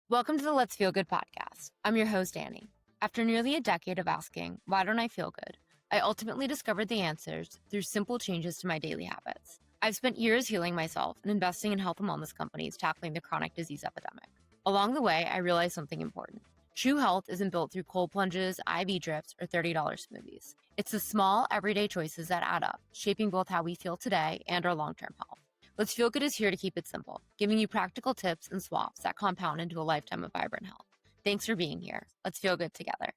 Welcome to the Let's Feel Good podcast. I'm your host, Annie. After nearly a decade of asking, why don't I feel good? I ultimately discovered the answers through simple changes to my daily habits. I've spent years healing myself and investing in health and wellness companies tackling the chronic disease epidemic. Along the way, I realized something important. True health isn't built through cold plunges, IV drips, or $30 smoothies. It's the small, everyday choices that add up, shaping both how we feel today and our long-term health. Let's Feel Good is here to keep it simple, giving you practical tips and swaps that compound into a lifetime of vibrant health. Thanks for being here. Let's feel good together.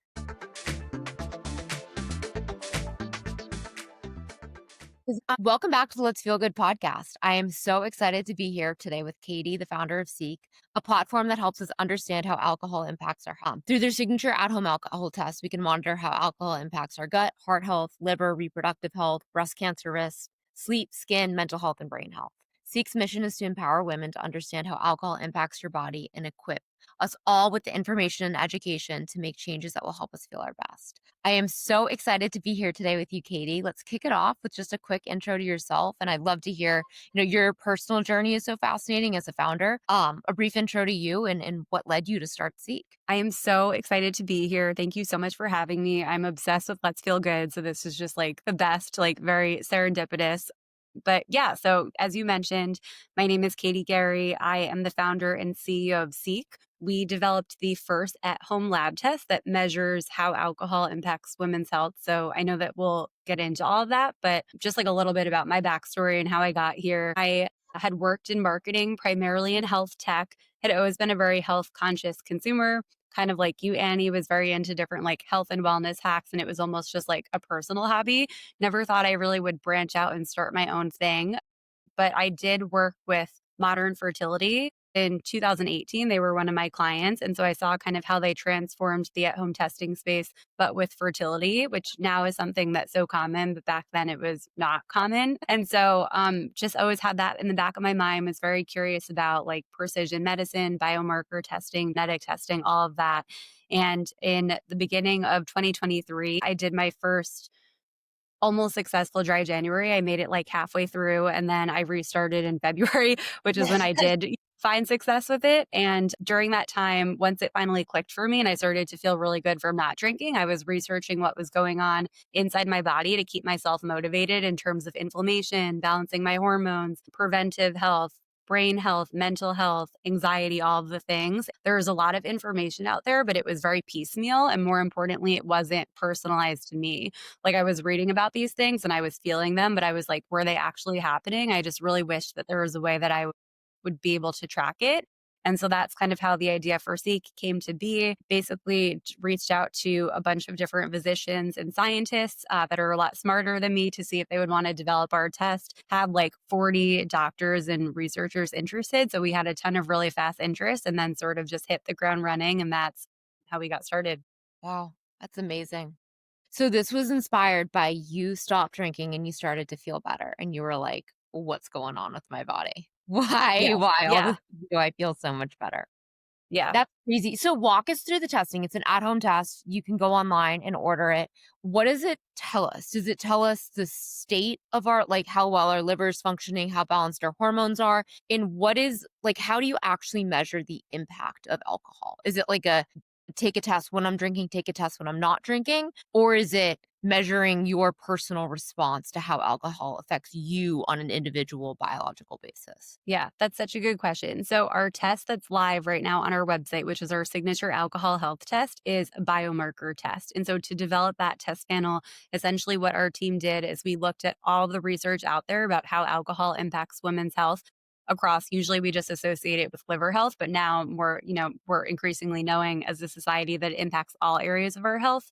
Welcome back to the Let's Feel Good podcast. I am so excited to be here today with Katie, the founder of Seek, a platform that helps us understand how alcohol impacts our health. Through their signature at-home alcohol test, we can monitor how alcohol impacts our gut, heart health, liver, reproductive health, breast cancer risk, sleep, skin, mental health, and brain health. Seek's mission is to empower women to understand how alcohol impacts your body and equip us all with the information and education to make changes that will help us feel our best. I am so excited to be here today with you, Katie. Let's kick it off with just a quick intro to yourself. And I'd love to hear, your personal journey is so fascinating as a founder. A brief intro to you and what led you to start Seek. I am so excited to be here. Thank you so much for having me. I'm obsessed with Let's Feel Good. So this is just like the best, like very serendipitous. But yeah, so as you mentioned, my name is Katie Garry. I am the founder and CEO of Seek. We developed the first at-home lab test that measures how alcohol impacts women's health. So I know that we'll get into all of that, but just like a little bit about my backstory and how I got here. I had worked in marketing, primarily in health tech, had always been a very health conscious consumer, kind of like you, Annie, was very into different like health and wellness hacks. And it was almost just like a personal hobby. Never thought I really would branch out and start my own thing. But I did work with Modern Fertility in 2018. They were one of my clients. And so I saw kind of how they transformed the at home testing space, but with fertility, which now is something that's so common, but back then it was not common. And so just always had that in the back of my mind, was very curious about like precision medicine, biomarker testing, genetic testing, all of that. And in the beginning of 2023, I did my first almost successful dry January. I made it like halfway through and then I restarted in February, which is when I did find success with it. And during that time, once it finally clicked for me and I started to feel really good from not drinking, I was researching what was going on inside my body to keep myself motivated in terms of inflammation, balancing my hormones, preventive health, brain health, mental health, anxiety, all of the things. There was a lot of information out there, but it was very piecemeal. And more importantly, it wasn't personalized to me. Like I was reading about these things and I was feeling them, but I was like, were they actually happening? I just really wished that there was a way that I would be able to track it. And so that's kind of how the idea for Seek came to be. Basically, reached out to a bunch of different physicians and scientists that are a lot smarter than me to see if they would want to develop our test. Had like 40 doctors and researchers interested. So we had a ton of really fast interest and then sort of just hit the ground running. And that's how we got started. Wow, that's amazing. So this was inspired by you stopped drinking and you started to feel better. And you were like, what's going on with my body? Why? Yes. Why all Yeah. this do I feel so much better? Yeah. That's crazy. So walk us through the testing. It's an at-home test. You can go online and order it. What does it tell us? Does it tell us the state of our, like how well our liver is functioning, how balanced our hormones are? And what is like, how do you actually measure the impact of alcohol? Is it like a take a test when I'm drinking, take a test when I'm not drinking? Or is it measuring your personal response to how alcohol affects you on an individual biological basis? Yeah, that's such a good question. So, our test that's live right now on our website, which is our signature alcohol health test, is a biomarker test. And so, to develop that test panel, essentially what our team did is we looked at all the research out there about how alcohol impacts women's health across. Usually we just associate it with liver health, but now we're increasingly knowing as a society that it impacts all areas of our health.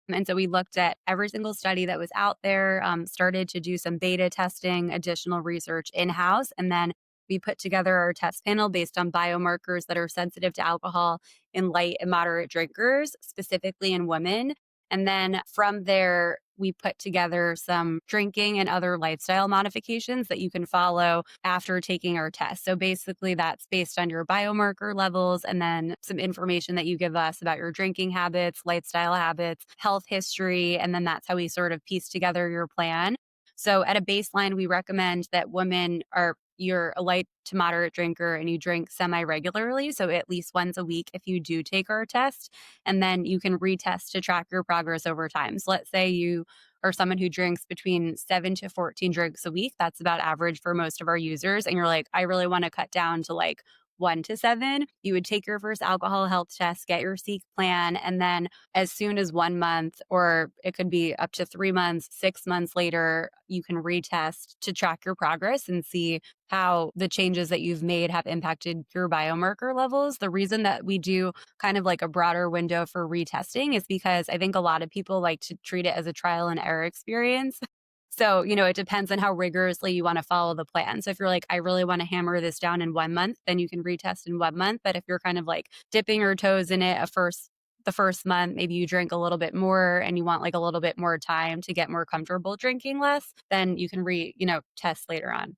And so we looked at every single study that was out there, started to do some beta testing, additional research in-house, and then we put together our test panel based on biomarkers that are sensitive to alcohol in light and moderate drinkers, specifically in women. And then from there, we put together some drinking and other lifestyle modifications that you can follow after taking our test. So basically, that's based on your biomarker levels and then some information that you give us about your drinking habits, lifestyle habits, health history. And then that's how we sort of piece together your plan. So at a baseline, we recommend that women are you're a light to moderate drinker and you drink semi regularly, so at least once a week if you do take our test, and then you can retest to track your progress over time. So let's say you are someone who drinks between 7 to 14 drinks a week. That's about average for most of our users. And you're like, I really want to cut down to like 1 to 7. You would take your first alcohol health test, get your Seek plan, and then as soon as 1 month, or it could be up to 3 months, 6 months later, you can retest to track your progress and see how the changes that you've made have impacted your biomarker levels. The reason that we do kind of like a broader window for retesting is because I think a lot of people like to treat it as a trial and error experience. So, it depends on how rigorously you want to follow the plan. So if you're like, I really want to hammer this down in 1 month, then you can retest in 1 month. But if you're kind of like dipping your toes in it the first month, maybe you drink a little bit more and you want like a little bit more time to get more comfortable drinking less, then you can test later on.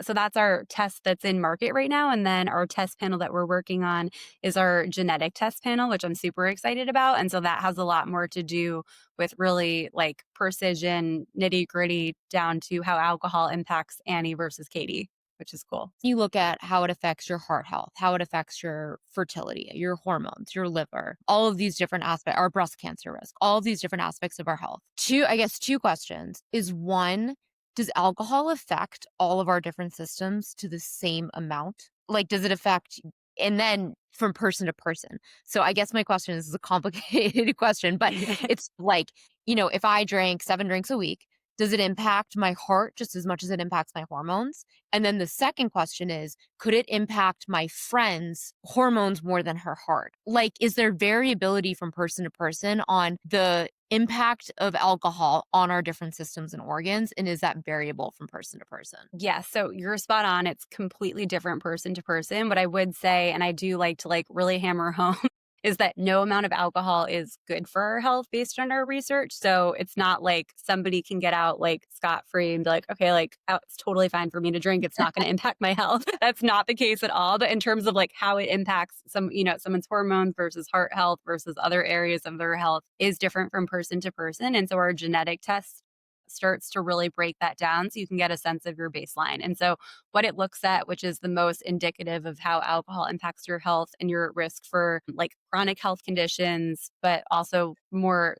So that's our test that's in market right now. And then our test panel that we're working on is our genetic test panel, which I'm super excited about. And so that has a lot more to do with really like precision, nitty gritty down to how alcohol impacts Annie versus Katie, which is cool. You look at how it affects your heart health, how it affects your fertility, your hormones, your liver, all of these different aspects, our breast cancer risk, all of these different aspects of our health. Two questions is one, does alcohol affect all of our different systems to the same amount? Like, does it affect, and then from person to person? So I guess my question is a complicated question, but it's like, if I drank 7 drinks a week, does it impact my heart just as much as it impacts my hormones? And then the second question is, could it impact my friend's hormones more than her heart? Like, is there variability from person to person on the impact of alcohol on our different systems and organs? And is that variable from person to person? Yeah, so you're spot on. It's completely different person to person. What I would say, and I do like to like really hammer home, is that no amount of alcohol is good for our health based on our research. So it's not like somebody can get out like scot free and be like, okay, like it's totally fine for me to drink. It's not going to impact my health. That's not the case at all. But in terms of like how it impacts someone's hormones versus heart health versus other areas of their health is different from person to person. And so our genetic test starts to really break that down so you can get a sense of your baseline. And so what it looks at, which is the most indicative of how alcohol impacts your health and you're at risk for like chronic health conditions, but also more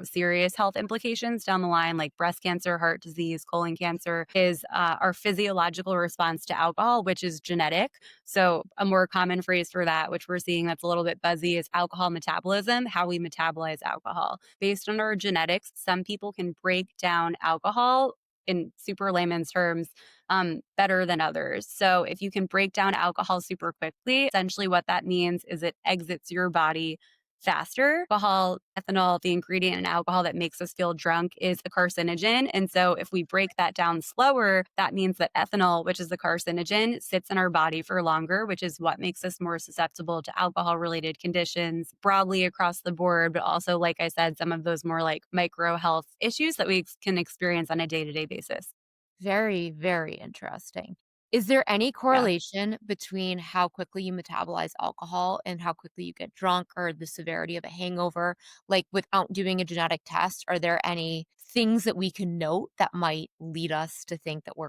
serious health implications down the line, like breast cancer, heart disease, colon cancer, is our physiological response to alcohol, which is genetic. So, a more common phrase for that, which we're seeing that's a little bit buzzy, is alcohol metabolism, how we metabolize alcohol. Based on our genetics, some people can break down alcohol in super layman's terms better than others. So if you can break down alcohol super quickly, essentially what that means is it exits your body faster. Alcohol, ethanol, the ingredient in alcohol that makes us feel drunk, is a carcinogen. And so if we break that down slower, that means that ethanol, which is the carcinogen, sits in our body for longer, which is what makes us more susceptible to alcohol related conditions broadly across the board. But also, like I said, some of those more like micro health issues that we can experience on a day to day basis. Very, very interesting. Is there any Yeah. correlation between how quickly you metabolize alcohol and how quickly you get drunk or the severity of a hangover? Like, without doing a genetic test, are there any things that we can note that might lead us to think that we're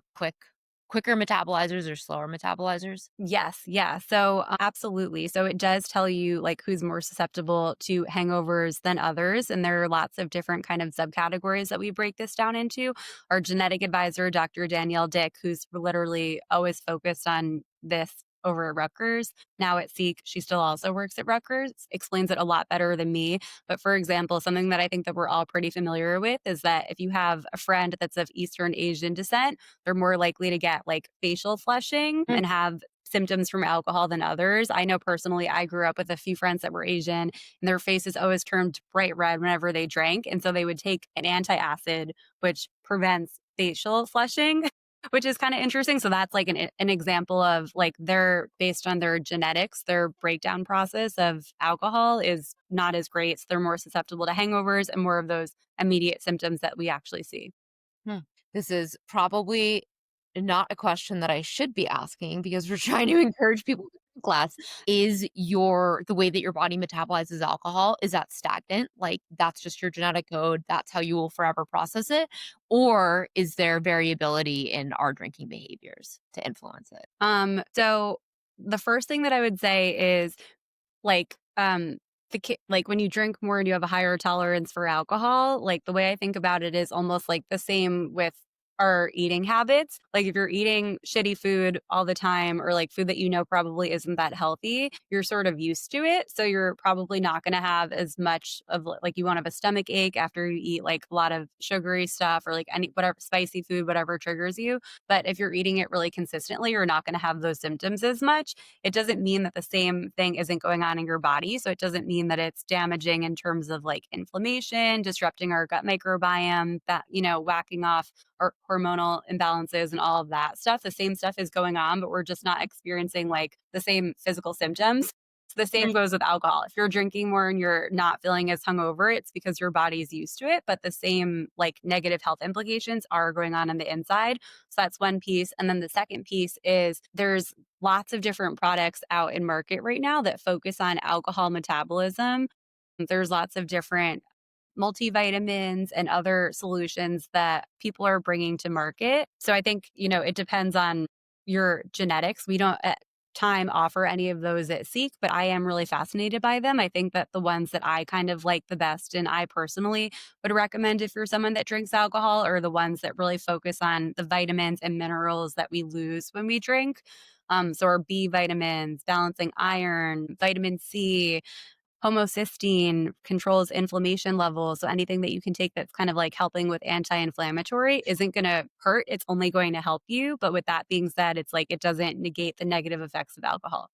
quicker metabolizers or slower metabolizers? Yes, yeah. So, absolutely. So it does tell you like who's more susceptible to hangovers than others, and there are lots of different kind of subcategories that we break this down into. Our genetic advisor, Dr. Danielle Dick, who's literally always focused on this over at Rutgers, now at Seek, she still also works at Rutgers, explains it a lot better than me. But for example, something that I think that we're all pretty familiar with is that if you have a friend that's of Eastern Asian descent, they're more likely to get like facial flushing Mm. and have symptoms from alcohol than others. I know personally, I grew up with a few friends that were Asian and their faces always turned bright red whenever they drank. And so they would take an antacid, which prevents facial flushing. Which is kind of interesting. So that's like an example of like they're based on their genetics, their breakdown process of alcohol is not as great. So they're more susceptible to hangovers and more of those immediate symptoms that we actually see. Hmm. This is probably not a question that I should be asking because we're trying to encourage people glass, is the way that your body metabolizes alcohol, is that stagnant? Like that's just your genetic code, that's how you will forever process it? Or is there variability in our drinking behaviors to influence it? So the first thing that I would say is like, like, when you drink more and you have a higher tolerance for alcohol, like, the way I think about it is almost like the same with our eating habits. Like, if you're eating shitty food all the time or, like, food that you know probably isn't that healthy, you're sort of used to it, so you're probably not gonna have as much of, like, you won't have a stomach ache after you eat, like, a lot of sugary stuff or, like, any whatever spicy food, whatever triggers you, but if you're eating it really consistently, you're not gonna have those symptoms as much. It doesn't mean that the same thing isn't going on in your body. So it doesn't mean that it's damaging in terms of like inflammation, disrupting our gut microbiome, that, whacking off our hormonal imbalances and all of that stuff. The same stuff is going on, but we're just not experiencing like the same physical symptoms. The same Right. goes with alcohol. If you're drinking more and you're not feeling as hungover, it's because your body's used to it. But the same like negative health implications are going on the inside. So that's one piece. And then the second piece is there's lots of different products out in market right now that focus on alcohol metabolism. There's lots of different multivitamins and other solutions that people are bringing to market. So I think, it depends on your genetics. We don't at time offer any of those at Seek, but I am really fascinated by them. I think that the ones that I kind of like the best and I personally would recommend if you're someone that drinks alcohol are the ones that really focus on the vitamins and minerals that we lose when we drink. So our B vitamins, balancing iron, vitamin C, homocysteine controls inflammation levels. So anything that you can take that's kind of like helping with anti-inflammatory isn't going to hurt. It's only going to help you. But with that being said, it's like it doesn't negate the negative effects of alcohol.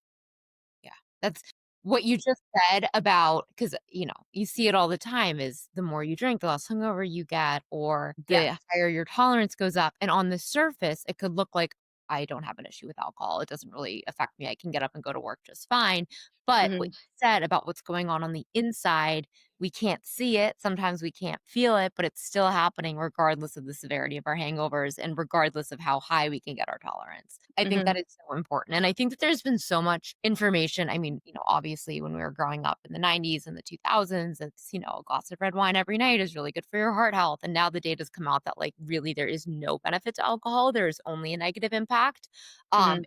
Yeah. That's what you just said about, because you see it all the time, is the more you drink, the less hungover you get, or Yeah. the higher your tolerance goes up. And on the surface, it could look like I don't have an issue with alcohol. It doesn't really affect me. I can get up and go to work just fine. But what Hmm. you said about what's going on the inside, we can't see it. Sometimes we can't feel it, but it's still happening regardless of the severity of our hangovers and regardless of how high we can get our tolerance. I think Hmm. that is so important. And I think that there's been so much information. I mean, obviously when we were growing up in the 90s and the 2000s, it's, a glass of red wine every night is really good for your heart health. And now the data's come out that like really there is no benefit to alcohol. There is only a negative impact. Hmm.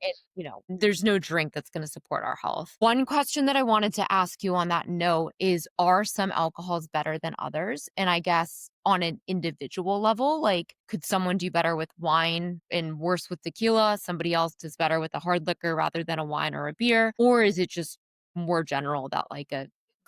There's no drink that's going to support our health. One question that I wanted to ask you on that note is, are some alcohols better than others? And I guess on an individual level, like could someone do better with wine and worse with tequila? Somebody else does better with a hard liquor rather than a wine or a beer? Or is it just more general that like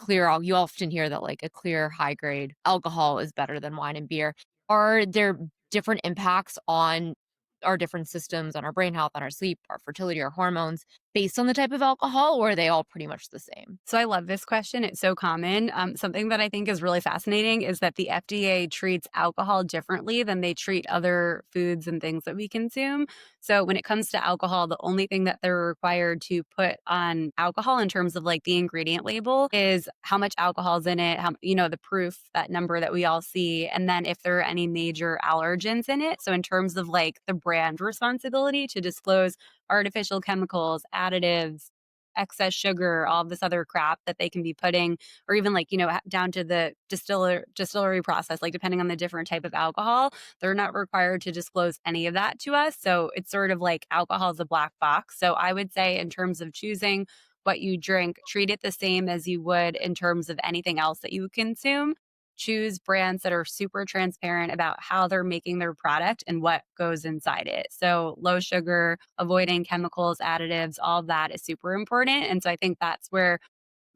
you often hear that like a clear high grade alcohol is better than wine and beer. Are there different impacts on our different systems, on our brain health, on our sleep, our fertility, our hormones based on the type of alcohol, or are they all pretty much the same? So I love this question. It's so common. Something that I think is really fascinating is that the FDA treats alcohol differently than they treat other foods and things that we consume. So when it comes to alcohol, the only thing that they're required to put on alcohol in terms of like the ingredient label is how much alcohol is in it, the proof, that number that we all see, and then if there are any major allergens in it. So in terms of like the brand responsibility to disclose artificial chemicals, additives, excess sugar, all of this other crap that they can be putting, or even like, down to the distillery process, like depending on the different type of alcohol, they're not required to disclose any of that to us. So it's sort of like alcohol is a black box. So I would say in terms of choosing what you drink, treat it the same as you would in terms of anything else that you consume. Choose brands that are super transparent about how they're making their product and what goes inside it. So, low sugar, avoiding chemicals, additives, all of that is super important. And so, I think that's where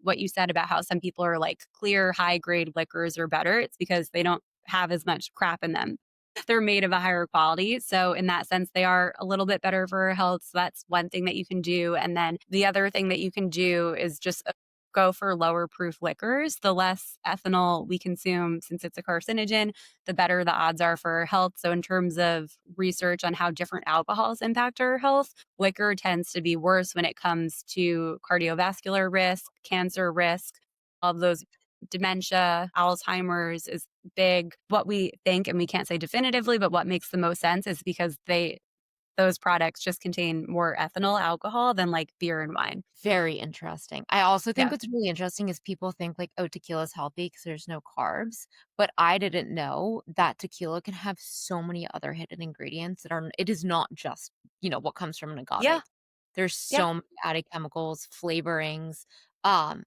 what you said about how some people are like clear, high grade liquors are better. It's because they don't have as much crap in them. They're made of a higher quality. So, in that sense, they are a little bit better for our health. So, that's one thing that you can do. And then the other thing that you can do is just go for lower proof liquors. The less ethanol we consume, since it's a carcinogen, the better the odds are for our health. So, in terms of research on how different alcohols impact our health, liquor tends to be worse when it comes to cardiovascular risk, cancer risk, all of those dementia, Alzheimer's is big. What we think, and we can't say definitively, but what makes the most sense is because those products just contain more ethanol alcohol than like beer and wine. Very interesting. I also think Yeah. what's really interesting is people think like, oh, tequila is healthy because there's no carbs. But I didn't know that tequila can have so many other hidden ingredients that are, it is not just, what comes from an Yeah. agave. There's Yeah. so many added chemicals, flavorings. Um,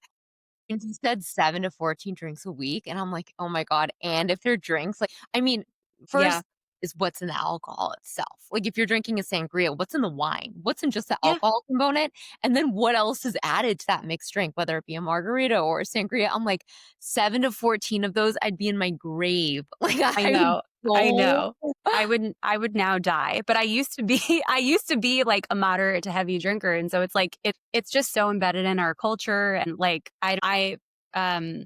and he said 7 to 14 drinks a week, and I'm like, "Oh my god," and if they're drinks, like I mean, Yeah. first is what's in the alcohol itself. Like, if you're drinking a sangria, what's in the wine? What's in just the Yeah. alcohol component? And then what else is added to that mixed drink, whether it be a margarita or a sangria? I'm like, 7 to 14 of those, I'd be in my grave. Like, I I would know. I go know. I would now die, but I used to be I used to be like a moderate to heavy drinker, and so it's like it's just so embedded in our culture, and like um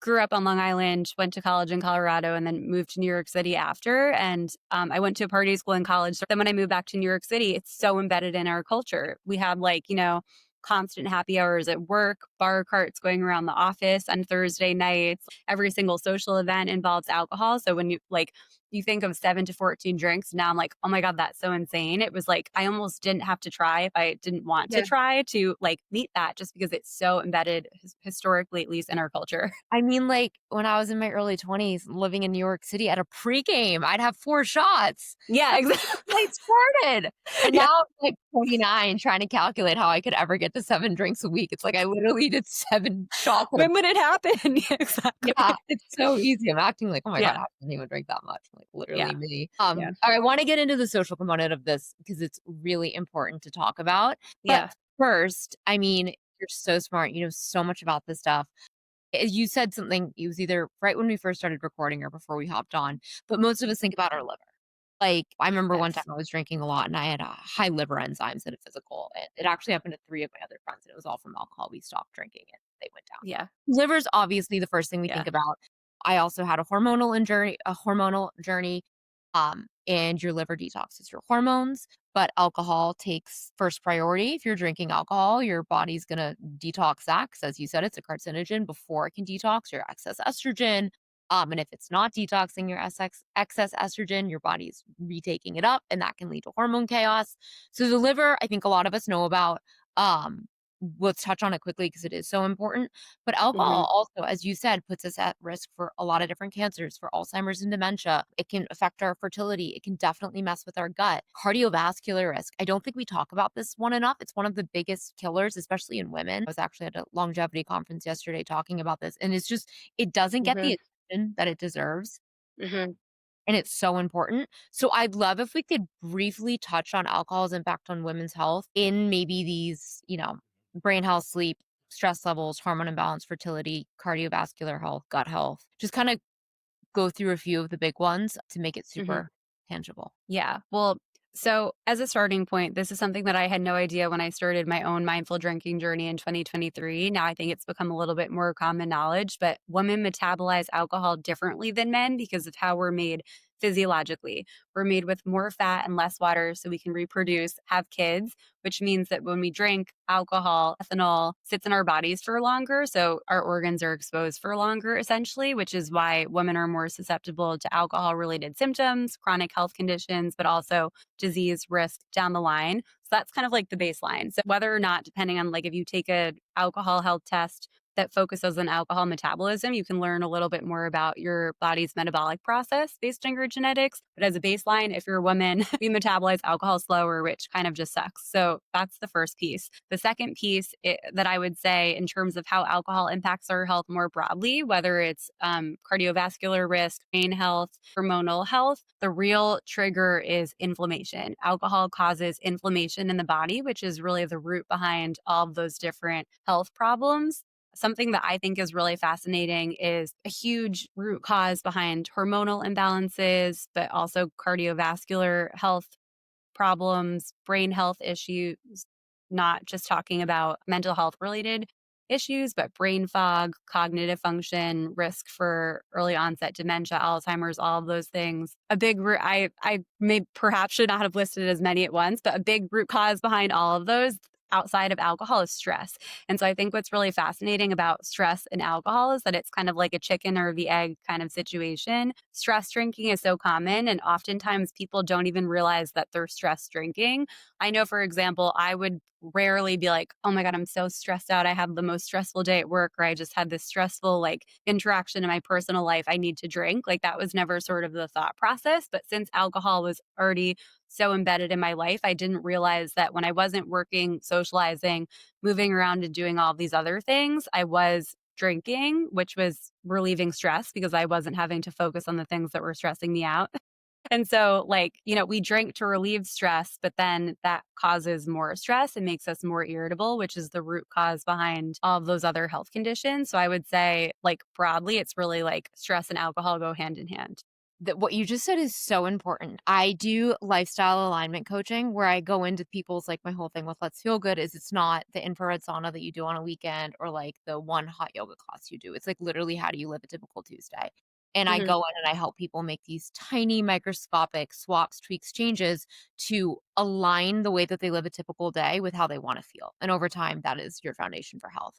grew up on Long Island, went to college in Colorado, and then moved to New York City after. And I went to a party school in college. So then when I moved back to New York City, it's so embedded in our culture. We have like, constant happy hours at work, bar carts going around the office on Thursday nights. Every single social event involves alcohol. So when you think of 7 to 14 drinks, now I'm like, oh my God, that's so insane. It was like I almost didn't have to try if I didn't want to Yeah. try to like meet that just because it's so embedded historically, at least in our culture. I mean, like, when I was in my early 20s living in New York City at a pregame, I'd have 4 shots. Yeah, That's when exactly. the night started. And Yeah. now I'm, like, 29 trying to calculate how I could ever get to 7 drinks a week. It's like I literally did 7 shots at a When would it happen? Yeah, exactly. yeah, it's so easy. I'm acting like, "Oh my god, Yeah. I didn't even drink that much." Like, literally Yeah. me. Yeah. I wanna get into the social component of this because it's really important to talk about. But Yeah. first, I mean, you're so smart. You know so much about this stuff. You said something, it was either right when we first started recording or before we hopped on, but most of us think about our liver. Like, I remember one time Yes. I was drinking a lot and I had high liver enzymes at a physical. It actually happened to 3 of my other friends, and it was all from alcohol. We stopped drinking and they went down. Yeah. Liver's obviously the first thing we Yeah. think about. I also had a hormonal journey, and your liver detoxes your hormones, but alcohol takes first priority. If you're drinking alcohol, your body's gonna detox that 'cause as you said, it's a carcinogen before it can detox your excess estrogen. And if it's not detoxing your excess estrogen, your body's retaking it up, and that can lead to hormone chaos. So the liver, I think a lot of us know about. Um, let's touch on it quickly because it is so important. But Mhm. alcohol also, as you said, puts us at risk for a lot of different cancers, for Alzheimer's and dementia. It can affect our fertility. It can definitely mess with our gut. Cardiovascular risk. I don't think we talk about this one enough. It's one of the biggest killers, especially in women. I was actually at a longevity conference yesterday talking about this, and it's just, it doesn't get Mhm. the attention that it deserves. Mhm. And it's so important. So I'd love if we could briefly touch on alcohol's impact on women's health in maybe these, brain health, sleep, stress levels, hormone imbalance, fertility, cardiovascular health, gut health. Just kind of go through a few of the big ones to make it Mhm. super tangible. Yeah. Well, so as a starting point, this is something that I had no idea when I started my own mindful drinking journey in 2023. Now I think it's become a little bit more common knowledge, but women metabolize alcohol differently than men because of how we're made physiologically. We're made with more fat and less water so we can reproduce, have kids, which means that when we drink alcohol, ethanol sits in our bodies for longer. So our organs are exposed for longer, essentially, which is why women are more susceptible to alcohol related symptoms, chronic health conditions, but also disease risk down the line. So that's kind of like the baseline. So whether or not, depending on like if you take a alcohol health test that focuses on alcohol metabolism, you can learn a little bit more about your body's metabolic process based on your genetics. But as a baseline, if you're a woman, we metabolize alcohol slower, which kind of just sucks. So that's the first piece. The second piece that I would say in terms of how alcohol impacts our health more broadly, whether it's cardiovascular risk, brain health, hormonal health, the real trigger is inflammation. Alcohol causes inflammation in the body, which is really the root behind all of those different health problems. Something that I think is really fascinating is a huge root cause behind hormonal imbalances, but also cardiovascular health problems, brain health issues, not just talking about mental health related issues, but brain fog, cognitive function, risk for early onset dementia, Alzheimer's, all of those things. A big root, I may perhaps should not have listed as many at once, but a big root cause behind all of those outside of alcohol is stress. And so I think what's really fascinating about stress and alcohol is that it's kind of like a chicken or the egg kind of situation. Stress drinking is so common, and oftentimes people don't even realize that they're stress drinking. I know, for example, I would rarely be like, oh my God, I'm so stressed out. I had the most stressful day at work, or I just had this stressful like interaction in my personal life. I need to drink. Like that was never sort of the thought process. But since alcohol was already so embedded in my life, I didn't realize that when I wasn't working, socializing, moving around and doing all these other things, I was drinking, which was relieving stress because I wasn't having to focus on the things that were stressing me out. And so, like, we drink to relieve stress, but then that causes more stress and makes us more irritable, which is the root cause behind all of those other health conditions. So I would say, like, broadly, it's really like stress and alcohol go hand in hand. That what you just said is so important. I do lifestyle alignment coaching where I go into people's like my whole thing with Let's Feel Good is it's not the infrared sauna that you do on a weekend or like the one hot yoga class you do. It's like literally how do you live a typical Tuesday? And I Hmm. go in and I help people make these tiny microscopic swaps, tweaks, changes to align the way that they live a typical day with how they want to feel. And over time, that is your foundation for health.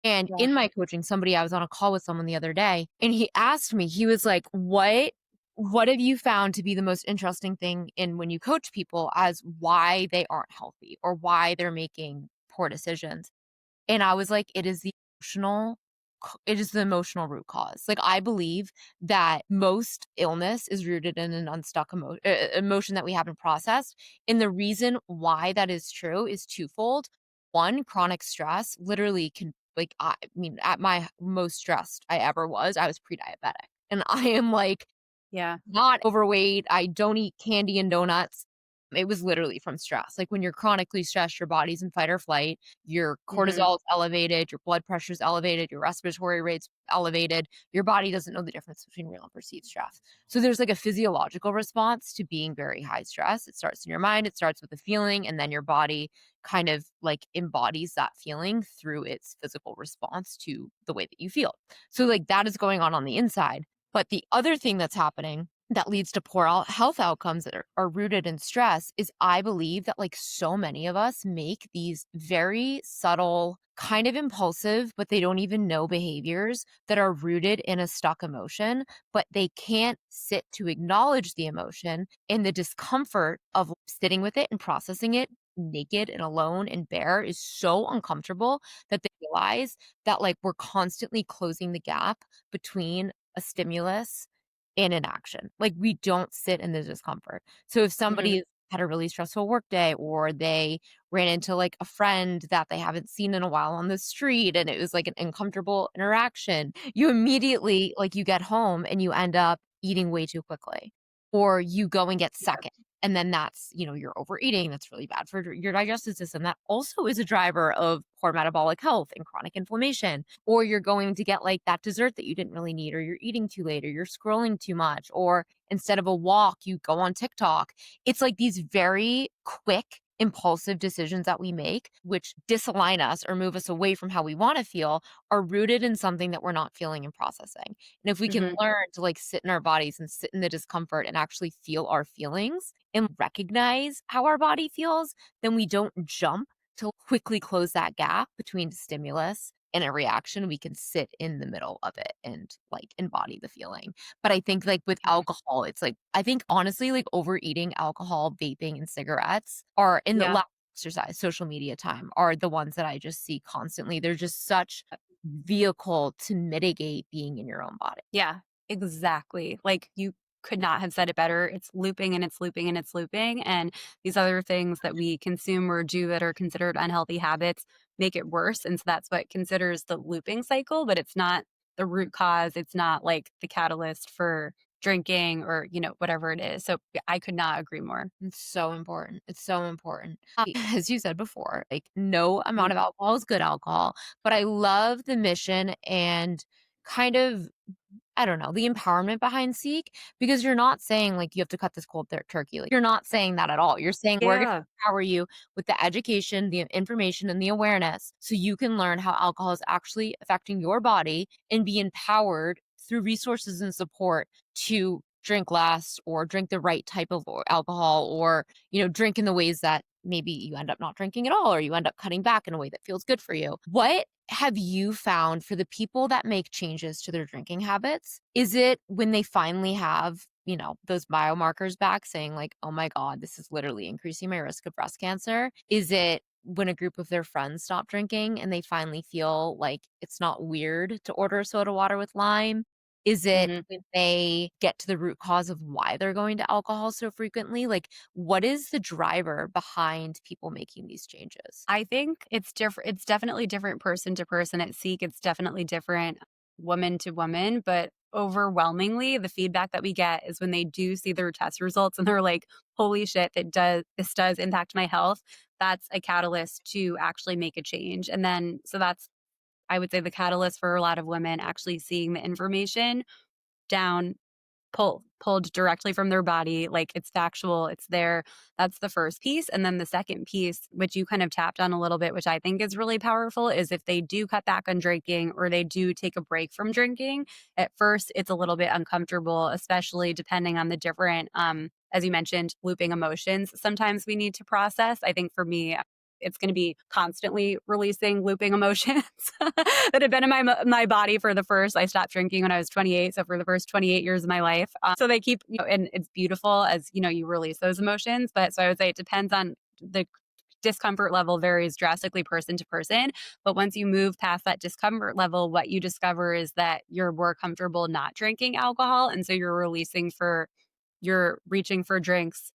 And Yeah. in my coaching, I was on a call with someone the other day, and he asked me, he was like, what have you found to be the most interesting thing in when you coach people as why they aren't healthy or why they're making poor decisions? And I was like, it is the emotional root cause. Like, I believe that most illness is rooted in an unstuck emotion that we haven't processed. And the reason why that is true is twofold. One, chronic stress literally can, like, I mean, at my most stressed I ever was, I was pre diabetic. And I am like, Yeah. not overweight. I don't eat candy and donuts. It was literally from stress. Like when you're chronically stressed, your body's in fight or flight, your Hmm. cortisol is elevated, your blood pressure is elevated, your respiratory rate's elevated. Your body doesn't know the difference between real and perceived stress. So there's like a physiological response to being very high stress. It starts in your mind, it starts with a feeling, and then your body kind of like embodies that feeling through its physical response to the way that you feel. So like that is going on the inside. But the other thing that's happening that leads to poor health outcomes that are rooted in stress is I believe that like so many of us make these very subtle, kind of impulsive, but they don't even know behaviors that are rooted in a stuck emotion, but they can't sit to acknowledge the emotion and the discomfort of sitting with it and processing it naked and alone and bare is so uncomfortable that they realize that like we're constantly closing the gap between a stimulus and an action. Like we don't sit in the discomfort. So if Hmm. somebody had a really stressful work day or they ran into like a friend that they haven't seen in a while on the street and it was like an uncomfortable interaction, you immediately like you get home and you end up eating way too quickly or you go and get second. And then that's, you're overeating. That's really bad for your digestive system. That also is a driver of poor metabolic health and chronic inflammation. Or you're going to get like that dessert that you didn't really need, or you're eating too late, or you're scrolling too much, or instead of a walk, you go on TikTok. It's like these very quick, impulsive decisions that we make, which disalign us or move us away from how we want to feel, are rooted in something that we're not feeling and processing. And if we can Hmm. learn to like sit in our bodies and sit in the discomfort and actually feel our feelings and recognize how our body feels, then we don't jump to quickly close that gap between stimulus and a reaction. We can sit in the middle of it and like embody the feeling. But I think like with Yeah. alcohol, it's like I think honestly, like overeating alcohol, vaping, and cigarettes are in the Yeah. last exercise, social media time are the ones that I just see constantly. They're just such vehicle to mitigate being in your own body. Yeah, exactly. Like, you could not have said it better. It's looping and it's looping and it's looping, and these other things that we consume or do that are considered unhealthy habits make it worse, and so that's what considers the looping cycle, but it's not the root cause, it's not, like, the catalyst for drinking or, whatever it is. So, yeah, I could not agree more. It's so important. It's so important. As you said before, like no Mhm. amount of alcohol is good alcohol, but I love the mission and kind of I don't know, the empowerment behind Seek because you're not saying like you have to cut this cold turkey. Like you're not saying that at all. You're saying we're going to Yeah. empower you with the education, the information, and the awareness so you can learn how alcohol is actually affecting your body and be empowered through resources and support to drink less or drink the right type of alcohol or, drink in the ways that maybe you end up not drinking at all or you end up cutting back in a way that feels good for you. What have you found for the people that make changes to their drinking habits? Is it when they finally have, those biomarkers back saying like, "Oh my god, this is literally increasing my risk of breast cancer?" Is it when a group of their friends stop drinking and they finally feel like it's not weird to order soda water with lime? Is it Mhm. when they get to the root cause of why they're going to alcohol so frequently? Like, what is the driver behind people making these changes? I think it's different. It's definitely different person to person at Seek. It's definitely different woman to woman, but overwhelmingly the feedback that we get is when they do see their test results and they're like, "Holy shit, this does impact my health." That's a catalyst to actually make a change. And then so that's I would say the catalyst for a lot of women actually seeing the information down pulled directly from their body, like, it's factual, it's there. That's the first piece, and then the second piece, which you kind of tapped on a little bit, which I think is really powerful, is if they do cut back on drinking or they do take a break from drinking, at first, it's a little bit uncomfortable, especially depending on the different, as you mentioned, looping emotions sometimes we need to process. I think for me, it's gonna be constantly releasing looping emotions that have been in my body for the first I stopped drinking when I was 28, so for the first 28 years of my life. So they keep, and it's beautiful as, you release those emotions, but so I would say it depends on the discomfort level varies drastically person to person, but once you move past that discomfort level, what you discover is that you're more comfortable not drinking alcohol, and so you're reaching for drinks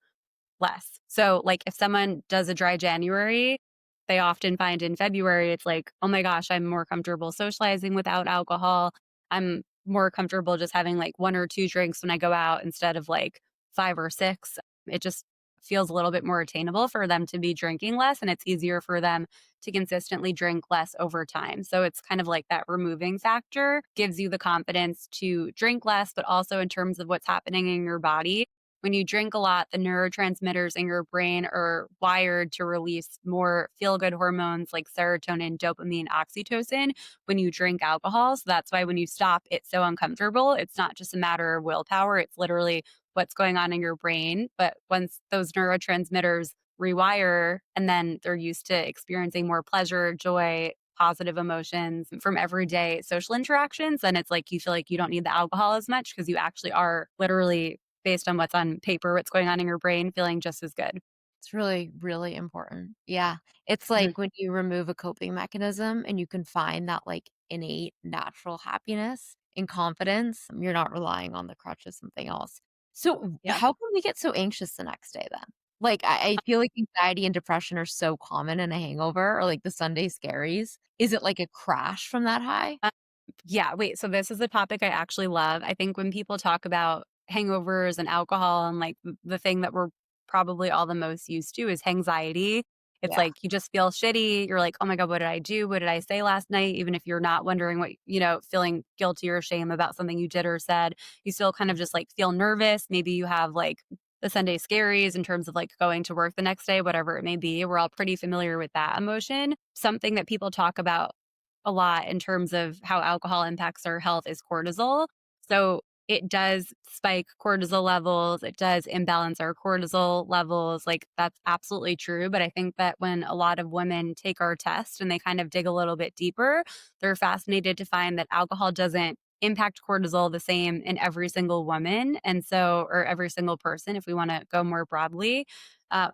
less. So, like, if someone does a dry January, they often find in February, it's like, oh my gosh, I'm more comfortable socializing without alcohol. I'm more comfortable just having like one or two drinks when I go out instead of like five or six. It just feels a little bit more attainable for them to be drinking less, and it's easier for them to consistently drink less over time. So it's kind of like that removing factor gives you the confidence to drink less, but also in terms of what's happening in your body when you drink a lot, the neurotransmitters in your brain are wired to release more feel good hormones like serotonin, dopamine, oxytocin when you drink alcohol. So that's why when you stop, it's so uncomfortable. It's not just a matter of willpower, it's literally what's going on in your brain. But once those neurotransmitters rewire and then they're used to experiencing more pleasure, joy, positive emotions from everyday social interactions, then it's like you feel like you don't need the alcohol as much because you actually are literally based on what's on paper, what's going on in your brain, feeling just as good. It's really, really important. Yeah. It's Mhm. like when you remove a coping mechanism and you can find that like innate natural happiness and confidence, you're not relying on the crutch of something else. So, Yeah. how can we get so anxious the next day then? Like, I feel like anxiety and depression are so common in a hangover or like the Sunday scaries. Is it like a crash from that high? Yeah, wait, so this is a topic I actually love. I think when people talk about hangovers and alcohol and like the thing that we're probably all the most used to is anxiety. It's Yeah. like you just feel shitty. You're like, oh my God, what did I do? What did I say last night? Even if you're not wondering what, feeling guilty or shame about something you did or said, you still kind of just like feel nervous. Maybe you have like the Sunday scaries in terms of like going to work the next day, whatever it may be. We're all pretty familiar with that emotion. Something that people talk about a lot in terms of how alcohol impacts our health is cortisol. So it does spike cortisol levels. It does imbalance our cortisol levels. Like that's absolutely true. But I think that when a lot of women take our test and they kind of dig a little bit deeper, they're fascinated to find that alcohol doesn't impact cortisol the same in every single woman. And so, or every single person, if we want to go more broadly. Uh,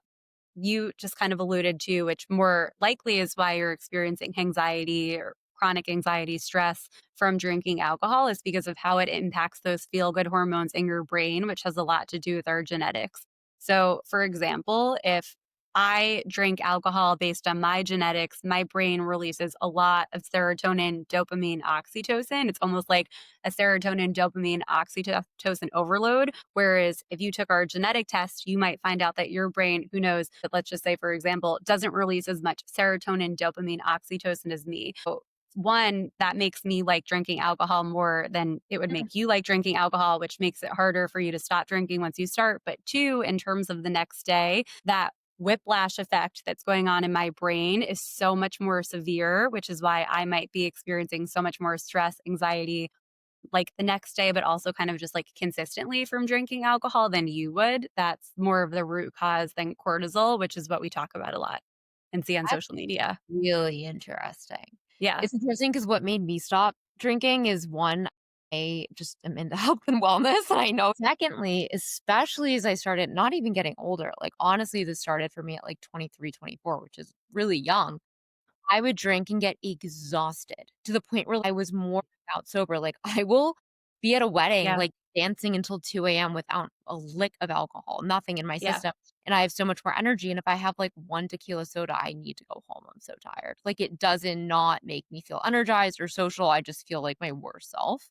you just kind of alluded to, which more likely is why you're experiencing anxiety or chronic anxiety, stress from drinking alcohol, is because of how it impacts those feel good hormones in your brain, which has a lot to do with our genetics. So, for example, if I drink alcohol based on my genetics, my brain releases a lot of serotonin, dopamine, oxytocin. It's almost like a serotonin, dopamine, oxytocin overload. Whereas if you took our genetic test, you might find out that your brain, who knows, but let's just say, for example, doesn't release as much serotonin, dopamine, oxytocin as me. So one, that makes me like drinking alcohol more than it would Mm. make you like drinking alcohol, which makes it harder for you to stop drinking once you start. But two, in terms of the next day, that whiplash effect that's going on in my brain is so much more severe, which is why I might be experiencing so much more stress, anxiety, like the next day, but also kind of just like consistently from drinking alcohol than you would. That's more of the root cause than cortisol, which is what we talk about a lot and see on That's social media. really interesting. Yeah. It's interesting because what made me stop drinking is, 1, I just am into health and wellness, and I know. Secondly, especially as I started not even getting older, like, honestly, this started for me at, like, 23, 24, which is really young. I would drink and get exhausted to the point where I was more out sober. Like, I will be at a wedding, Yeah. like, dancing until 2 AM without a lick of alcohol, nothing in my Yeah. system, and I have so much more energy, and if I have, like, 1 tequila soda, I need to go home, I'm so tired. Like, it doesn't not make me feel energized or social, I just feel like my worst self.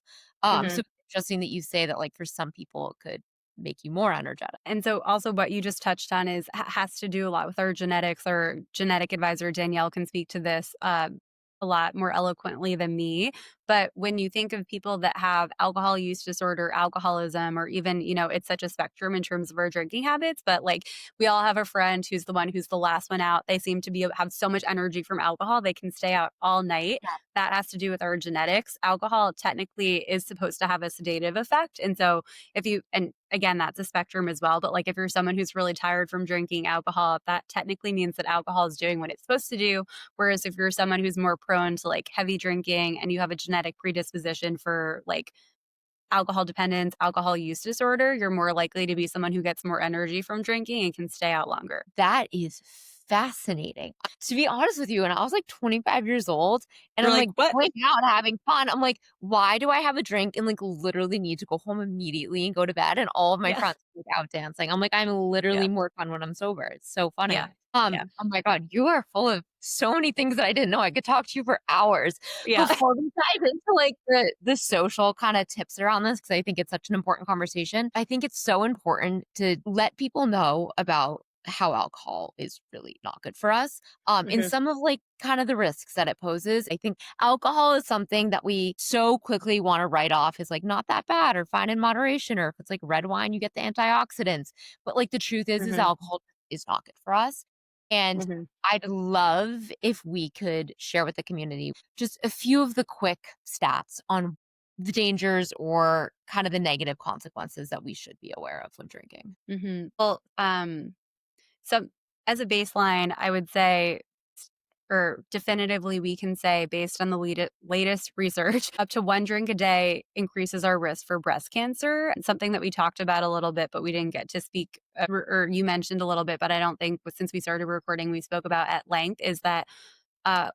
Mhm. So it's interesting that you say that, like, for some people, it could make you more energetic. And so also what you just touched on is has to do a lot with our genetics. Our genetic advisor Danielle can speak to this a lot more eloquently than me. But when you think of people that have alcohol use disorder, alcoholism, or even, it's such a spectrum in terms of our drinking habits. But like we all have a friend who's the one who's the last one out. They seem to be have so much energy from alcohol, they can stay out all night. That has to do with our genetics. Alcohol technically is supposed to have a sedative effect. And so if you and again, that's a spectrum as well, but like if you're someone who's really tired from drinking alcohol, that technically means that alcohol is doing what it's supposed to do. Whereas if you're someone who's more prone to like heavy drinking and you have a genetic predisposition for like alcohol dependence, alcohol use disorder, you're more likely to be someone who gets more energy from drinking and can stay out longer. That is fascinating. To be honest with you, when I was, like, 25 years old and You're I'm, like, like, what? going out having fun, I'm like, "Why do I have a drink and, like, literally need to go home immediately and go to bed?" And all of my Yeah. friends are, like, out dancing. I'm like, "I'm Yeah. literally more fun when I'm sober." It's so Yeah. funny. Yeah. Oh my god, you are full of so many things that I didn't know. I could talk to you for hours. Yeah. Before we dive into, like, the social kinda tips around this, because I think it's such an important conversation, I think it's so important to let people know about how alcohol is really not good for us, and Mhm. some of, like, kind of the risks that it poses. I think alcohol is something that we so quickly wanna write off as, like, not that bad or fine in moderation, or if it's like red wine, you get the antioxidants. But, like, the truth is Mhm. alcohol is not good for us, and Mhm. I'd love if we could share with the community just a few of the quick stats on the dangers or kind of the negative consequences that we should be aware of when drinking. Mhm. Well, so as a baseline, I would say or definitively we can say based on the latest research, up to 1 drink a day increases our risk for breast cancer. It's something that we talked about a little bit, but we didn't get to speak or you mentioned a little bit, but I don't think since we started recording, we spoke about at length is that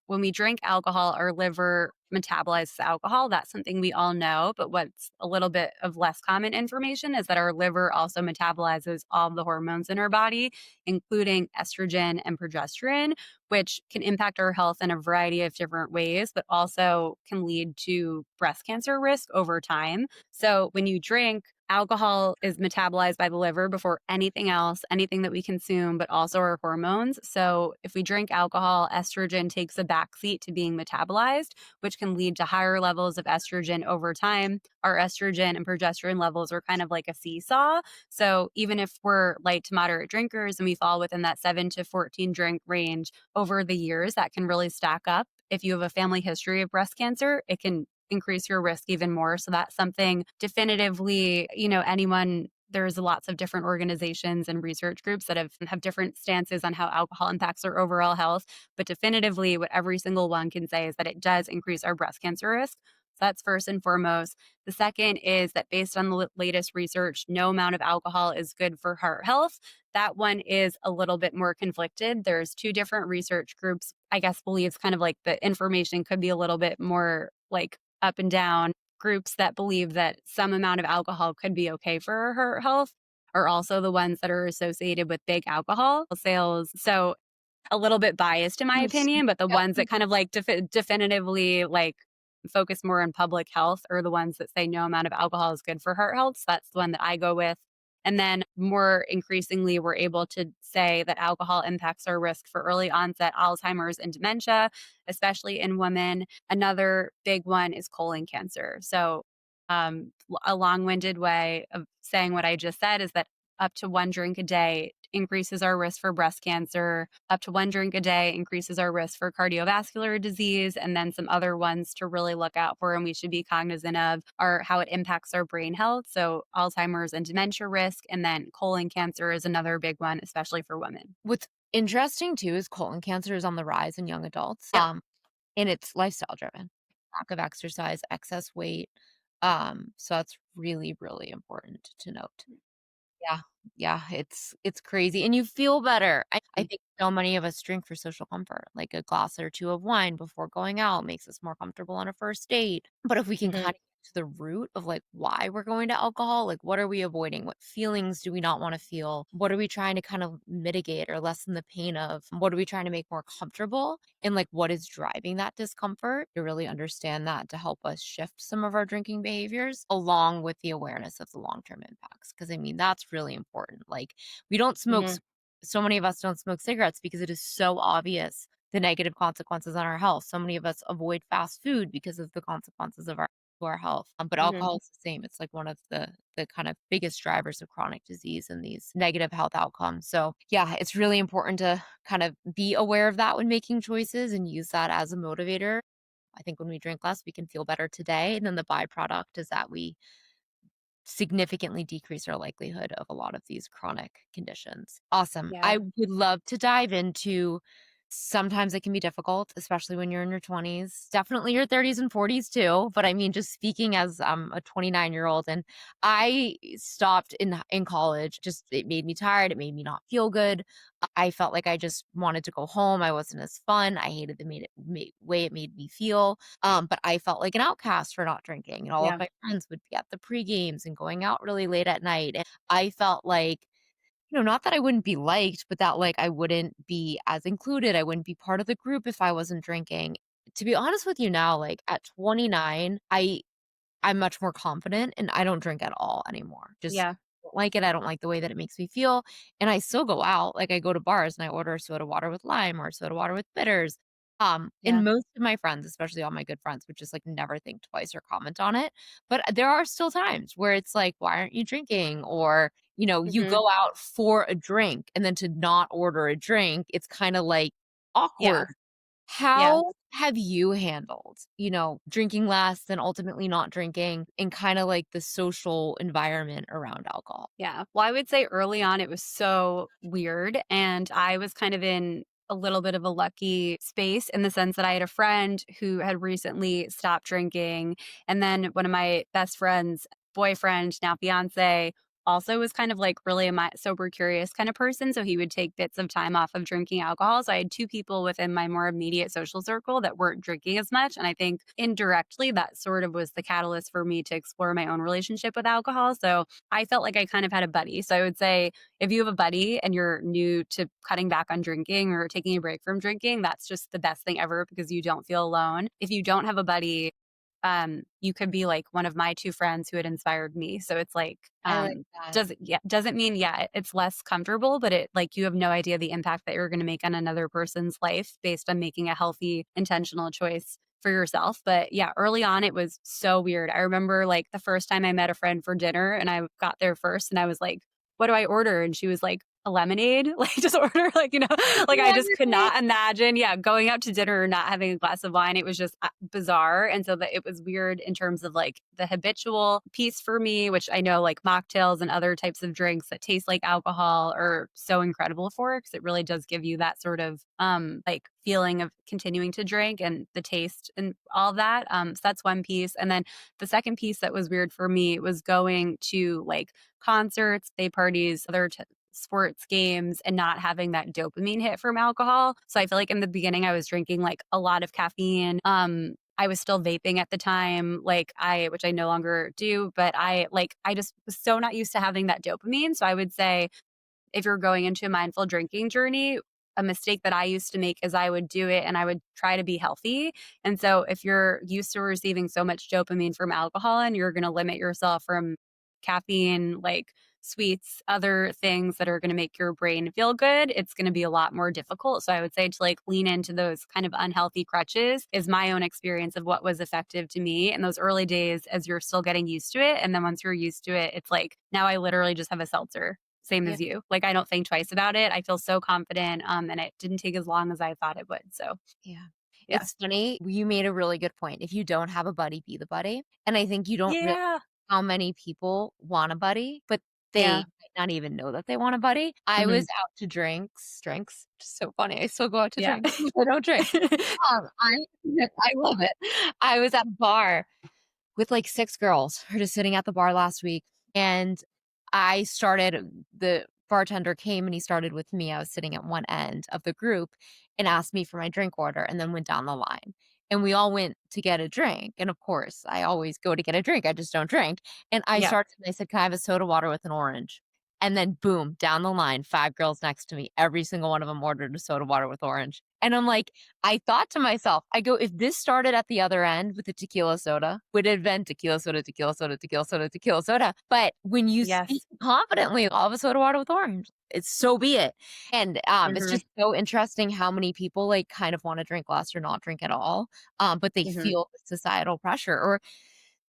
when we drink alcohol, our liver metabolizes alcohol. That's something we all know. But what's a little bit of less common information is that our liver also metabolizes all of the hormones in our body, including estrogen and progesterone, which can impact our health in a variety of different ways, but also can lead to breast cancer risk over time. So when you drink, alcohol is metabolized by the liver before anything else, anything that we consume, but also our hormones. So if we drink alcohol, estrogen takes a backseat to being metabolized, which can lead to higher levels of estrogen over time. Our estrogen and progesterone levels are kind of like a seesaw. So even if we're light to moderate drinkers and we fall within that 7 to 14 drink range over the years, that can really stack up. If you have a family history of breast cancer, it can increase your risk even more. So that's something definitively, anyone there's lots of different organizations and research groups that have different stances on how alcohol impacts our overall health. But definitively, what every single one can say is that it does increase our breast cancer risk. So that's first and foremost. The second is that based on the latest research, no amount of alcohol is good for heart health. That one is a little bit more conflicted. There's two different research groups, I guess, believes kind of like the information could be a little bit more like up and down. Groups that believe that some amount of alcohol could be okay for her health are also the ones that are associated with big alcohol sales. So a little bit biased in my Yes. opinion, but the Yep. ones that kind of like definitively like focus more on public health are the ones that say no amount of alcohol is good for heart health. So that's the one that I go with. And then more increasingly, we're able to say that alcohol impacts our risk for early onset Alzheimer's and dementia, especially in women. Another big one is colon cancer. So, a long winded way of saying what I just said is that up to 1 drink a day increases our risk for breast cancer, up to 1 drink a day increases our risk for cardiovascular disease, and then some other ones to really look out for and we should be cognizant of are how it impacts our brain health. So Alzheimer's and dementia risk, and then colon cancer is another big one, especially for women. What's interesting too is colon cancer is on the rise in young adults, Yep. and it's lifestyle driven, lack of exercise, excess weight. So that's really, really important to note. Yeah, yeah, it's crazy, and you feel better. I Mm. think so many of us drink for social comfort, like a glass or 2 of wine before going out makes us more comfortable on a first date. But if we can kinda Mhm. get to the root of, like, why we're going to alcohol, like, what are we avoiding? What feelings do we not wanna feel? What are we trying to kind of mitigate or lessen the pain of? What are we trying to make more comfortable? And, like, what is driving that discomfort? To really understand that to help us shift some of our drinking behaviors along with the awareness of the long-term impacts. Because I mean, that's really important. Like, we don't smoke Mhm. so many of us don't smoke cigarettes because it is so obvious the negative consequences on our health. So many of us avoid fast food because of the consequences of our health. But Mhm. alcohol is the same. It's like one of the kind of biggest drivers of chronic disease and these negative health outcomes. So yeah, it's really important to kind of be aware of that when making choices and use that as a motivator. I think when we drink less, we can feel better today. And then the byproduct is that we significantly decrease our likelihood of a lot of these chronic conditions. Awesome. Yeah. I would love to dive into sometimes it can be difficult, especially when you're in your 20s, definitely your 30s and 40s too. But I mean, just speaking as a 29-year-old, and I stopped in college, just it made me tired. It made me not feel good. I felt like I just wanted to go home. I wasn't as fun. I hated the way it made me feel. But I felt like an outcast for not drinking, and all of Yeah. my friends would be at the pre-games and going out really late at night, and I felt like, not that I wouldn't be liked, but that, like, I wouldn't be as included, I wouldn't be part of the group if I wasn't drinking. To be honest with you now, like, at 29, I'm much more confident and I don't drink at all anymore. Just Yeah. don't like it. I don't like the way that it makes me feel. And I still go out. Like I go to bars and I order soda water with lime or soda water with bitters. Yeah. And most of my friends, especially all my good friends, would just like never think twice or comment on it. But there are still times where it's like, why aren't you drinking? Or, you Mhm. go out for a drink and then to not order a drink, it's kind of like Yeah. awkward. Yeah. How have you handled, drinking less and ultimately not drinking and kinda like the social environment around alcohol? Yeah. Well, I would say early on it was so weird, and I was kind of in a little bit of a lucky space in the sense that I had a friend who had recently stopped drinking, and then one of my best friends' boyfriend, now fiance, also was kind of like really a sober curious kind of person, so he would take bits of time off of drinking alcohol. So I had two people within my more immediate social circle that weren't drinking as much, and I think indirectly that sort of was the catalyst for me to explore my own relationship with alcohol. So I felt like I kind of had a buddy. So I would say if you have a buddy and you're new to cutting back on drinking or taking a break from drinking, that's just the best thing ever because you don't feel alone. If you don't have a buddy, you could be like one of my two friends who had inspired me. So it's like, I like that. doesn't mean, yeah, it's less comfortable, but it like you have no idea the impact that you're going to make on another person's life based on making a healthy, intentional choice for yourself. But yeah, early on, it was so weird. I remember like the first time I met a friend for dinner and I got there first and I was like, what do I order? And she was like, a lemonade, like just order, like, like I just could Lemonade. not imagine, yeah, going out to dinner or not having a glass of wine. It was just bizarre. And so that it was weird in terms of like the habitual piece for me, which I know like mocktails and other types of drinks that taste like alcohol are so incredible for because it really does give you that sort of like feeling of continuing to drink and the taste and all that. So that's one piece. And then the second piece that was weird for me was going to like concerts, day parties, other sports games and not having that dopamine hit from alcohol. So I feel like in the beginning I was drinking like a lot of caffeine. I was still vaping at the time, which I no longer do, but I just was so not used to having that dopamine. So I would say if you're going into a mindful drinking journey, a mistake that I used to make is I would do it and I would try to be healthy. And so if you're used to receiving so much dopamine from alcohol and you're going to limit yourself from caffeine, like sweets, other things that are going to make your brain feel good, it's going to be a lot more difficult. So I would say to like lean into those kind of unhealthy crutches is my own experience of what was effective to me in those early days as you're still getting used to it. And then once you're used to it, it's like now I literally just have a seltzer. same Yeah. as you. Like, I don't think twice about it. I feel so confident, and it didn't take as long as I thought it would. So, Yeah. yeah. It's funny, you made a really good point. If you don't have a buddy, be the buddy. And I think you don't realize Yeah. how many people want a buddy, but Yeah. they might not even know that they want a buddy. I was Mhm. out to drinks, just so funny. I still go out to Yeah. drink. I don't drink. I I love it. I was at a bar with like 6 girls who are just sitting at the bar last week, and the bartender came and he started with me. I was sitting at one end of the group and asked me for my drink order and then went down the line. And we all went to get a drink. And of course, I always go to get a drink. I just don't drink. And I Yeah. started and I said, "Can I have a soda water with an orange?" And then boom, down the line, 5 girls next to me, every single one of them ordered a soda water with orange. And I'm like, I thought to myself, I go, if this started at the other end with a tequila soda, would it have been tequila soda, tequila soda, tequila soda, tequila soda? But when you speak Yes. confidently, I'll have a soda water with orange. It's so be it. And it's Mhm. just so interesting how many people like kind of want to drink less or not drink at all. But they Mhm. feel the societal pressure, or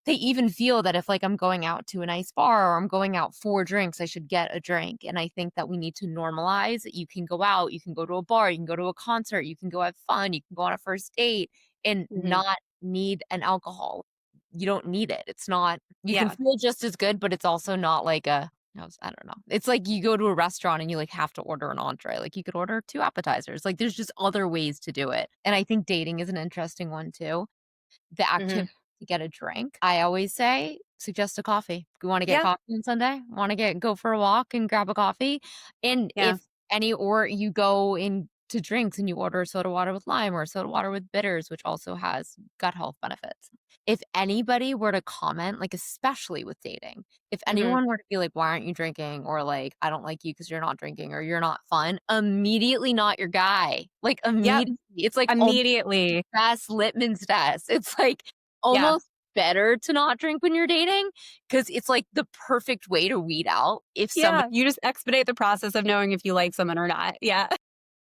they even feel that if like I'm going out to a nice bar or I'm going out for drinks, I should get a drink. And I think that we need to normalize that you can go out, you can go to a bar, you can go to a concert, you can go have fun, you can go on a first date and Mhm. not need an alcohol. You don't need it. It's not, you can Yeah. feel just as good, but it's also not like a, I don't know. It's like you go to a restaurant and you like have to order an entree. Like you could order 2 appetizers. Like there's just other ways to do it. And I think dating is an interesting one too, the Mhm. activity to get a drink. I always say, suggest a coffee. You wanna get Yeah. coffee on Sunday? Wanna get go for a walk and grab a coffee? And Yeah. if any or you go into drinks and you order a soda water with lime or a soda water with bitters, which also has gut health benefits. If anybody were to comment, like, especially with dating, if Mhm. anyone were to be like, "Why aren't you drinking?" Or like, "I don't like you because 'cause you're not drinking," or "You're not fun," immediately not your guy. Like, Yep. immediately. It's like Immediately. best litmus test. It's, like, Yeah. almost better to not drink when you're dating because it's, like, the perfect way to weed out if somebody Yeah. You just expedite the process of knowing if you like someone or not. Yeah.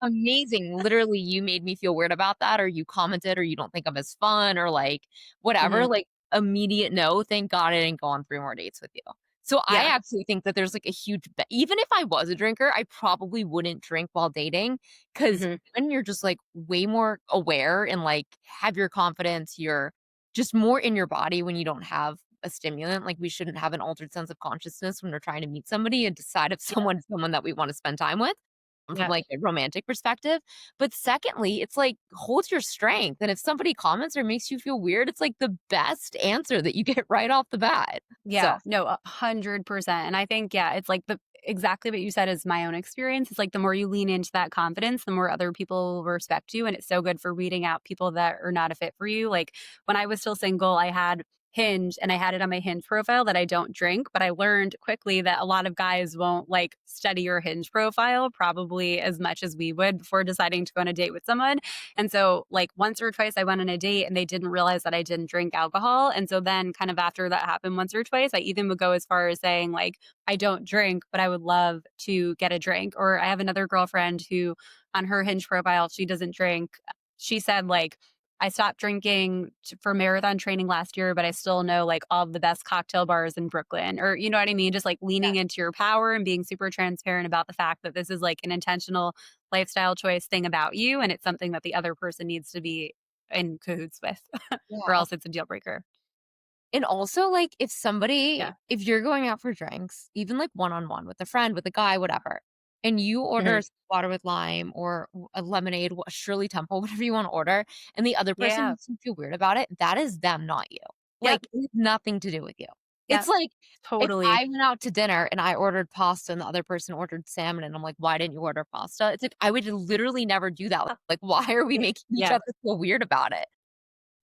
amazing, literally, you made me feel weird about that, or you commented, or you don't think I'm as fun, or, like, whatever, Mhm. like, immediate no, thank God I didn't go on 3 more dates with you. So I Yeah. actually think that there's, like, a huge even if I was a drinker, I probably wouldn't drink while dating because Mhm. when you're just, like, way more aware and, like, have your confidence, you're just more in your body when you don't have a stimulant, like, we shouldn't have an altered sense of consciousness when we're trying to meet somebody and decide if Yeah. someone that we wanna spend time with from, Yeah. like, a romantic perspective, but secondly, it's like, hold your strength, and if somebody comments or makes you feel weird, it's, like, the best answer that you get right off the bat. So, Yeah, no, 100%. And I think, yeah, it's like the exactly what you said is my own experience. It's like the more you lean into that confidence, the more other people will respect you. And it's so good for weeding out people that are not a fit for you. Like when I was still single, I had Hinge and I had it on my Hinge profile that I don't drink, but I learned quickly that a lot of guys won't like study your Hinge profile probably as much as we would before deciding to go on a date with someone. And so, like, once or twice I went on a date and they didn't realize that I didn't drink alcohol. And so then, kind of after that happened once or twice, I even would go as far as saying, like, I don't drink, but I would love to get a drink. Or I have another girlfriend who, on her Hinge profile, she doesn't drink. She said, like, I stopped drinking for marathon training last year, but I still know like all of the best cocktail bars in Brooklyn, or you know what I mean? Just like yeah, leaning into your power and being super transparent about the fact that this is like an intentional lifestyle choice thing about you, and it's something that the other person needs to be in cahoots with, or yeah. else it's a deal breaker. And also, like, Yeah. if you're going out for drinks, even, like, one-on-one with a friend, with a guy, whatever, and you order Mhm. water with lime or a lemonade, a Shirley Temple, whatever you wanna order, and the other person Yeah. makes you feel weird about it, that is them, not you. Yep. Like, it has nothing to do with you. It's Yep. like, if Totally. I went out to dinner and I ordered pasta and the other person ordered salmon, and I'm like, "Why didn't you order pasta?" It's like, I would literally never do that. Like, why are we making each Yeah. other feel weird about it?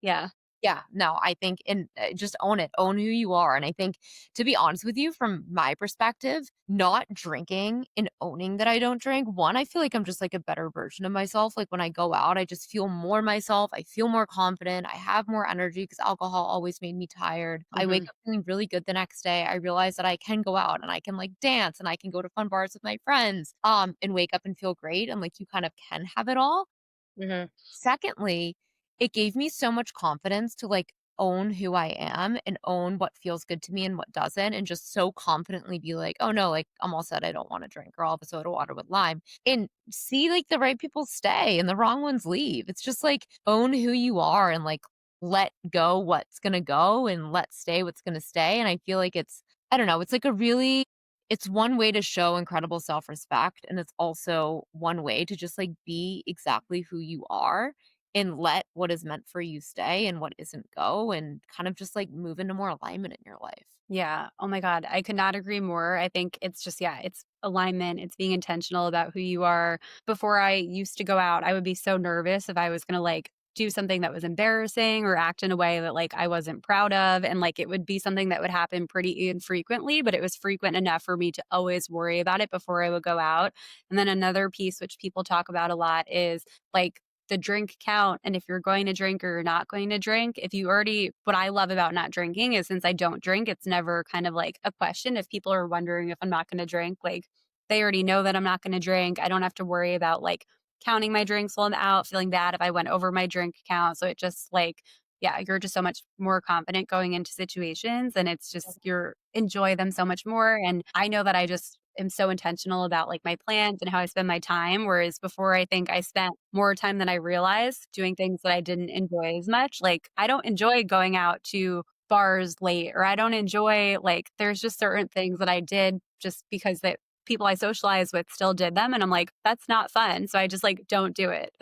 Yeah. Yeah, no, I think and, just own it, own who you are, and I think, to be honest with you, from my perspective, not drinking and owning that I don't drink, 1, I feel like I'm just, like, a better version of myself, like, when I go out, I just feel more myself, I feel more confident, I have more energy because alcohol always made me tired. I wake Mhm. up feeling really good the next day, I realize that I can go out and I can, like, dance and I can go to fun bars with my friends, and wake up and feel great, and, like, you kind of can have it all. Mhm. Secondly, it gave me so much confidence to, like, own who I am and own what feels good to me and what doesn't, and just so confidently be like, "Oh, no, like, I'm all set, I don't wanna drink," or "I'll have a soda water with lime," and see, like, the right people stay and the wrong ones leave. It's just, like, own who you are and, like, let go what's gonna go and let stay what's gonna stay, and I feel like it's I don't know, it's like a really it's one way to show incredible self-respect, and it's also one way to just, like, be exactly who you are and let what is meant for you stay and what isn't go, and kind of just, like, move into more alignment in your life. Yeah. Oh my God. I could not agree more. I think it's just, yeah, it's alignment. It's being intentional about who you are. Before I used to go out, I would be so nervous if I was going to like do something that was embarrassing or act in a way that like I wasn't proud of. And like it would be something that would happen pretty infrequently, but it was frequent enough for me to always worry about it before I would go out. And then another piece, which people talk about a lot, is like the drink count and if you're going to drink or you're not going to drink. If you already what I love about not drinking is since I don't drink, it's never kind of like a question. If people are wondering if I'm not going to drink, like they already know that I'm not going to drink. I don't have to worry about like counting my drinks while I'm out, feeling bad if I went over my drink count. So it just like yeah, you're just so much more confident going into situations and it's just you're enjoy them so much more. And I know that I just am so intentional about like my plans and how I spend my time. Whereas before I think I spent more time than I realized doing things that I didn't enjoy as much. Like I don't enjoy going out to bars late or I don't enjoy like there's just certain things that I did just because that people I socialize with still did them and I'm like that's not fun so I just like don't do it.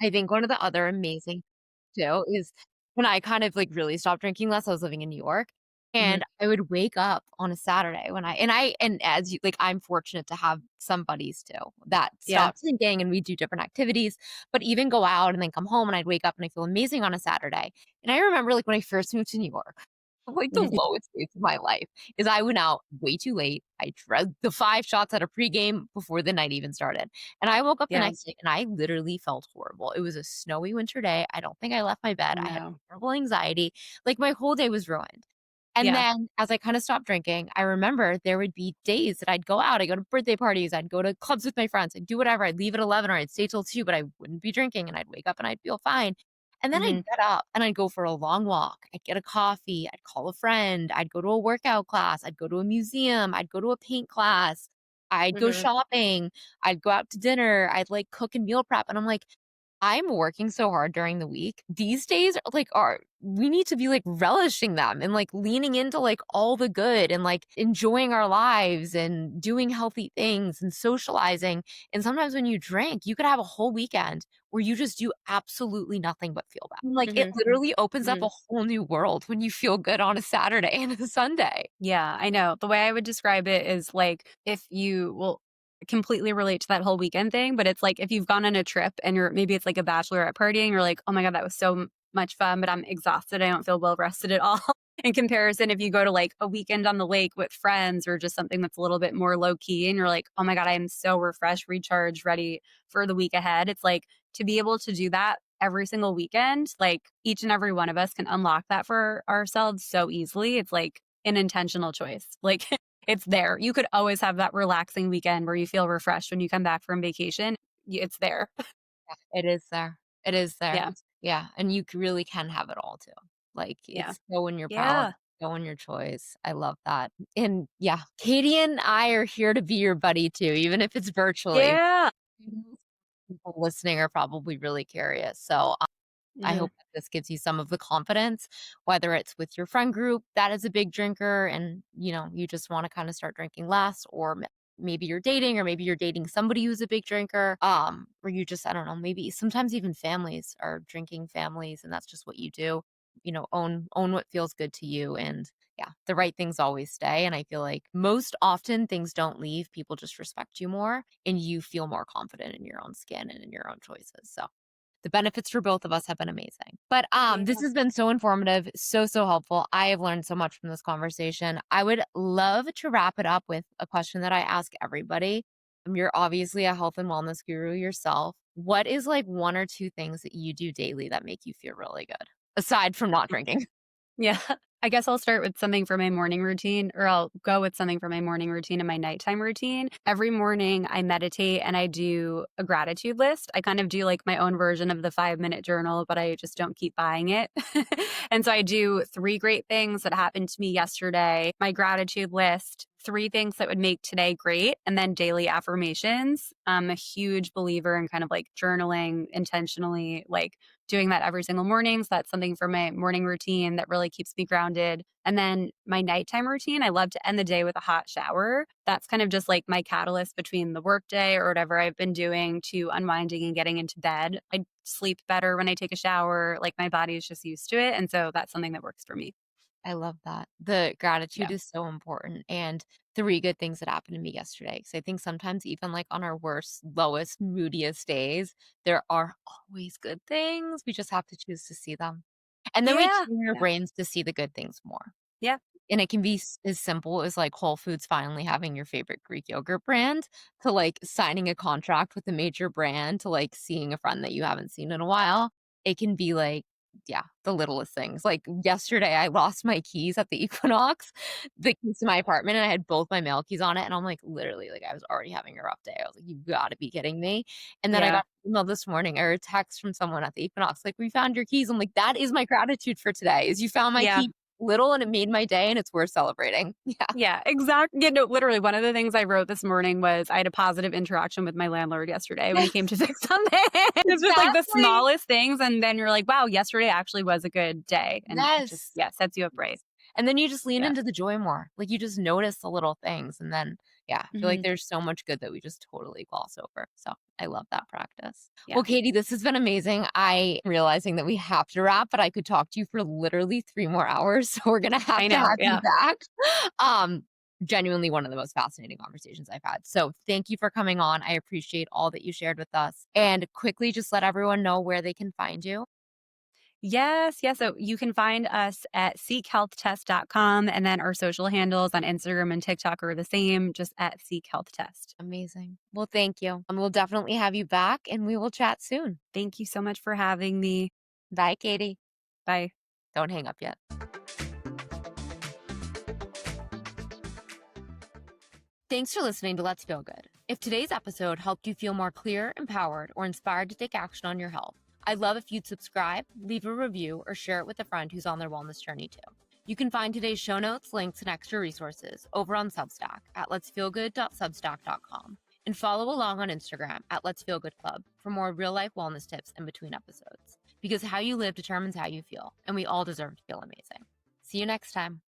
I think one of the other amazing too is when I kind of, like, really stopped drinking less, I was living in New York, Mhm. and I would wake up on a Saturday when and as you like, I'm fortunate to have some buddies too that Yeah. stop drinking and we do different activities, but even go out and then come home and I'd wake up and I feel amazing on a Saturday. And I remember, like, when I first moved to New York, like, the Mhm. lowest days of my life is I went out way too late. I drank the 5 shots at a pregame before the night even started. And I woke up the Yeah. next day and I literally felt horrible. It was a snowy winter day. I don't think I left my bed. Oh I had no. horrible anxiety. Like my whole day was ruined. And Yeah. then as I kind of stopped drinking, I remember there would be days that I'd go out. I'd go to birthday parties. I'd go to clubs with my friends. I'd do whatever. I'd leave at 11 or I'd stay till 2, but I wouldn't be drinking and I'd wake up and I'd feel fine. And then I'd Mhm. get up and I'd go for a long walk. I'd get a coffee. I'd call a friend. I'd go to a workout class. I'd go to a museum. I'd go to a paint class. I'd go Mhm. shopping. I'd go out to dinner. I'd like cook and meal prep. And I'm like, I'm working so hard during the week. These days are we need to be like relishing them and like leaning into like all the good and like enjoying our lives and doing healthy things and socializing. And sometimes when you drink, you could have a whole weekend where you just do absolutely nothing but feel bad. Like it Mhm. literally opens up a Mhm. whole new world when you feel good on a Saturday and a Sunday. Yeah, I know. The way I would describe it is like if you will completely relate to that whole weekend thing, but it's like if you've gone on a trip and you're maybe it's like a bachelorette party and you're like, "Oh my god, that was so much fun, but I'm exhausted. I don't feel well rested at all." In comparison, if you go to like a weekend on the lake with friends or just something that's a little bit more low key and you're like, "Oh my god, I am so refreshed, recharged, ready for the week ahead." It's like to be able to do that every single weekend, like each and every one of us can unlock that for ourselves so easily. It's like an intentional choice. Like it's there. You could always have that relaxing weekend where you feel refreshed when you come back from vacation. It's there. Yeah, it is there. It is there. Yeah. Yeah, and you really can have it all too. Like, Yeah. it's so in your power, Yeah. so in your choice. I love that. And yeah, Katie and I are here to be your buddy too, even if it's virtually. Yeah. People listening are probably really curious. So I Mhm. hope that this gives you some of the confidence, whether it's with your friend group that is a big drinker and, you just wanna kinda start drinking less, or maybe you're dating, or maybe you're dating somebody who's a big drinker, or you just I don't know, maybe sometimes even families are drinking families, and that's just what you do. Own what feels good to you, and yeah, the right things always stay, and I feel like most often things don't leave, people just respect you more, and you feel more confident in your own skin and in your own choices, so the benefits for both of us have been amazing. But, this Yeah. has been so informative, so, so helpful. I have learned so much from this conversation. I would love to wrap it up with a question that I ask everybody. You're obviously a health and wellness guru yourself. What is, like, 1 or 2 things that you do daily that make you feel really good, aside from not drinking? Yeah. I guess I'll start with something for my morning routine, or I'll go with something for my morning routine and my nighttime routine. Every morning I meditate and I do a gratitude list. I kind of do like my own version of the 5-minute journal, but I just don't keep buying it. And so I do 3 great things that happened to me yesterday, my gratitude list, 3 things that would make today great, and then daily affirmations. I'm a huge believer in kind of like journaling intentionally, like doing that every single morning. So that's something for my morning routine that really keeps me grounded. And then my nighttime routine, I love to end the day with a hot shower. That's kind of just like my catalyst between the workday or whatever I've been doing to unwinding and getting into bed. I sleep better when I take a shower. Like my body is just used to it. And so that's something that works for me. I love that. The gratitude Yeah. is so important, and 3 good things that happened to me yesterday. Because I think sometimes even, like, on our worst, lowest, moodiest days, there are always good things, we just have to choose to see them. And then we Yeah. train our Yeah. brains to see the good things more. Yeah. And it can be as simple as, like, Whole Foods finally having your favorite Greek yogurt brand, to, like, signing a contract with a major brand, to, like, seeing a friend that you haven't seen in a while. It can be, like, yeah, the littlest things. Like, yesterday, I lost my keys at the Equinox, the keys to my apartment, and I had both my mail keys on it, and I'm, like, literally, like, I was already having a rough day. I was like, "You've gotta be kidding me." And then I Yeah. got an email this morning or a text from someone at the Equinox, like, "We found your keys." I'm like, "That is my gratitude for today, is you found my Yeah. key." Little, and it made my day, and it's worth celebrating. Yeah. Yeah, exactly. Yeah, no, literally, one of the things I wrote this morning was I had a positive interaction with my landlord yesterday when he came to fix something. It's just like the Exactly. smallest things, and then you're like, "Wow, yesterday actually was a good day," and it just, Yes. yeah, sets you up right. Yes. And then you just lean Yeah. into the joy more. Like, you just notice the little things, and then, yeah, I feel like Mhm. there's so much good that we just totally gloss over. So, I love that practice. Well, Yeah. Katie, this has been amazing. I realizing that we have to wrap, but I could talk to you for literally 3 more hours, so we're gonna have I to know, have you yeah. back. Um, Genuinely one of the most fascinating conversations I've had. So, thank you for coming on. I appreciate all that you shared with us. And quickly, just let everyone know where they can find you. Yes, yes, so you can find us at seekhealthtest.com, and then our social handles on Instagram and TikTok are the same, just at seekhealthtest. Amazing. Well, thank you. And we'll definitely have you back, and we will chat soon. Thank you so much for having me. Bye, Katie. Bye. Don't hang up yet. Thanks for listening to Let's Feel Good. If today's episode helped you feel more clear, empowered, or inspired to take action on your health, I'd love if you'd subscribe, leave a review, or share it with a friend who's on their wellness journey too. You can find today's show notes, links, and extra resources over on Substack at letsfeelgood.substack.com, and follow along on Instagram at Let's Feel Good Club for more real-life wellness tips in between episodes. Because how you live determines how you feel, and we all deserve to feel amazing. See you next time.